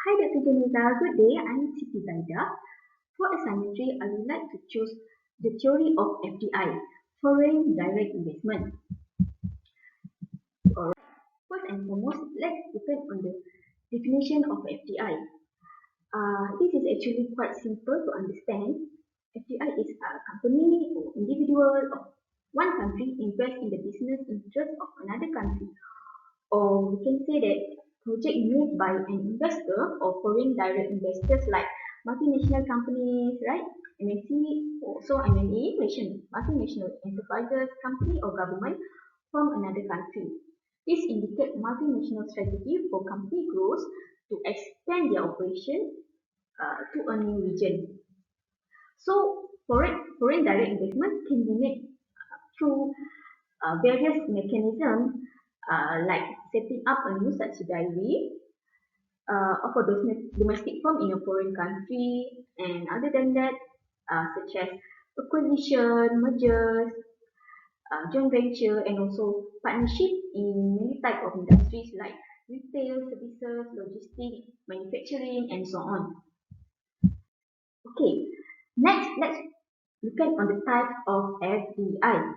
Hi Dr. Janita, good day. I'm Siti Zaidah. For assignment 3, I would like to choose the theory of FDI, foreign direct investment. Alright, first and foremost, let's depend on the definition of FDI. This is actually quite simple to understand. FDI is a company or individual of one country invest in the business interest of another country, or we can say that project made by an investor or foreign direct investors like multinational companies, right? MNC, also MNE, multinational enterprises, company or government from another country. This indicates multinational strategy for company growth to expand their operation to a new region. So foreign direct investment can be made through various mechanisms like setting up a new subsidiary of a domestic firm in a foreign country, and other than that, such as acquisition, mergers, joint venture, and also partnership in many types of industries like retail, services, logistics, manufacturing, and so on. Okay, next let's look at on the types of FDI.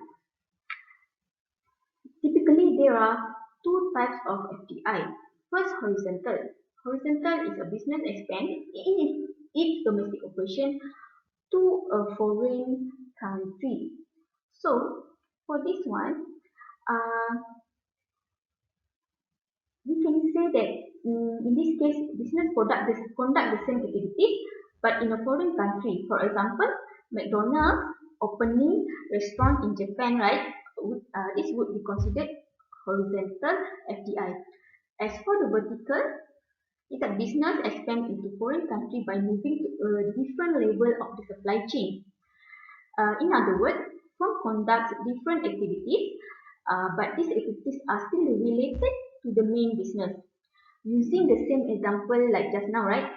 Typically, there are two types of FDI. First, horizontal. Horizontal is a business expand in its domestic operation to a foreign country. So, for this one, uh, we can say that in this case, business conduct the same activities, but in a foreign country. For example, McDonald's opening restaurant in Japan, right? This would be considered horizontal FDI. As for the vertical, it's a business expand into foreign country by moving to a different level of the supply chain. In other words, firm conducts different activities, but these activities are still related to the main business. Using the same example like just now, right?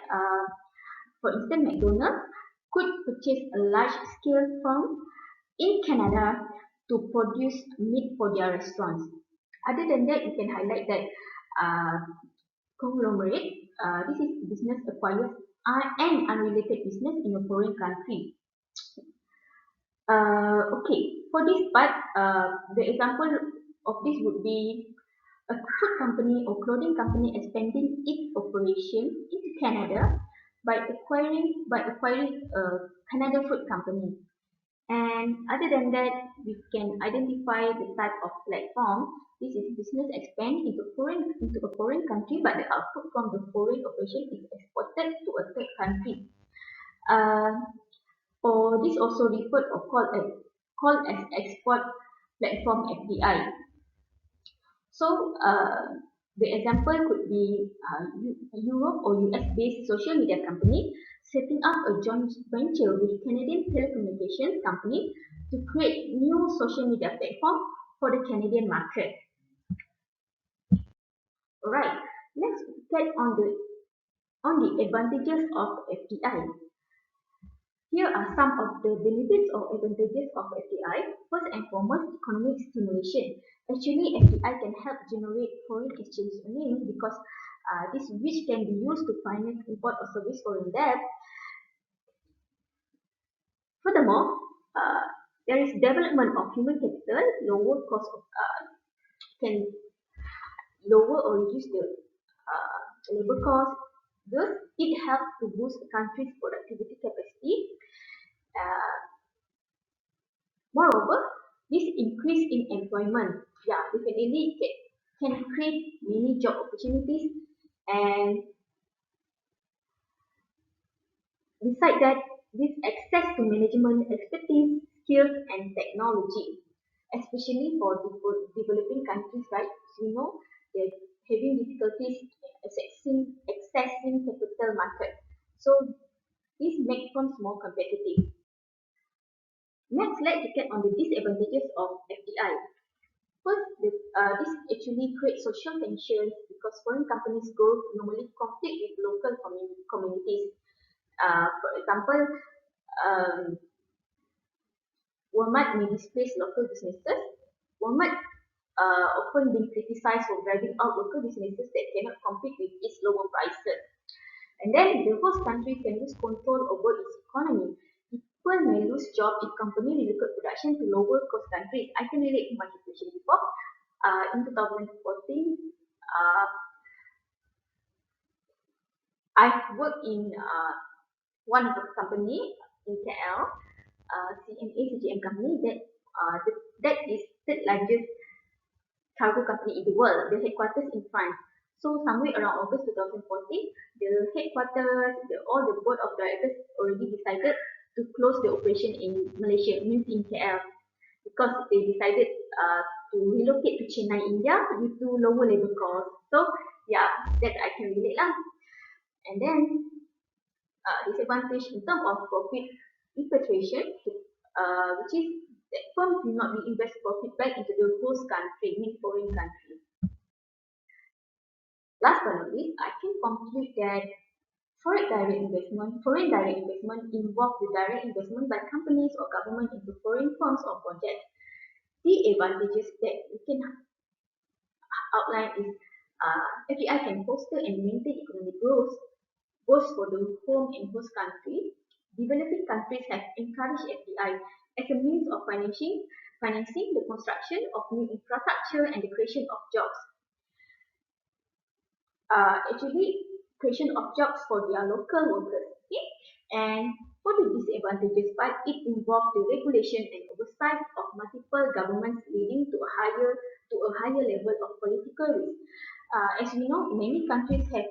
For instance, McDonald's could purchase a large-scale farm in Canada to produce meat for their restaurants. Other than that, you can highlight that uh, conglomerate, this is business acquires an unrelated business in a foreign country. Okay, for this part, the example of this would be a food company or clothing company expanding its operation into Canada by acquiring a Canada food company. And other than that, we can identify the type of platform. This is business expand into a foreign country, but the output from the foreign operation is exported to a third country. Uh, or this also referred or called as export platform FDI. So the example could be Europe or US-based social media company setting up a joint venture with Canadian telecommunications company to create new social media platform for the Canadian market. Alright, let's get on the advantages of FDI. Here are some of the benefits or advantages of FDI. First and foremost, economic stimulation. Actually, FDI can help generate foreign exchange earnings because this which can be used to finance import or service foreign debt. Furthermore, uh, there is development of human capital, lower cost of, can lower or reduce the labor cost. Thus, it helps to boost the country's productivity capacity. Uh, Moreover, this increase in employment, yeah, definitely can create many job opportunities, and beside that, this access to management expertise, skills, and technology, especially for developing countries, right? As you know, they're having difficulties accessing capital market. So this makes firms more competitive. Next, let's look at on the disadvantages of FDI. First, this actually creates social tensions because foreign companies' growth normally compete with local communities. For example, um, Walmart may displace local businesses. Walmart often being criticized for driving out local businesses that cannot compete with its lower prices. And then the host country can lose control over its economy. People may lose jobs if company relocate production to lower cost countries. I can relate to my situation before. In 2014, uh, I've worked in one of the company in KL, CGM company that is third largest cargo company in the world. The headquarters in France. So somewhere around August 2014, the headquarters, all the board of directors already decided to close the operation in Malaysia, means in KL, because they decided to relocate to Chennai, India, due to lower labor cost. So yeah, that I can relate lah. And then disadvantage in terms of profit repatriation, which is that firms do not reinvest profit back into the host country, means foreign country. Last but not least, I can conclude that foreign direct investment involves the direct investment by companies or government into foreign firms or projects. The advantages that we can outline is FDI can foster and maintain economic growth, both for the home and host country. Developing countries have encouraged FDI as a means of financing the construction of new infrastructure and the creation of jobs. Actually, creation of jobs for their local workers. Okay? And for the disadvantages part, it involves the regulation and oversight of multiple governments, leading to a higher level of political risk. As we know, many countries have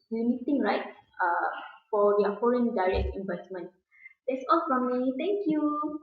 limiting right for their foreign direct investment. That's all from me. Thank you.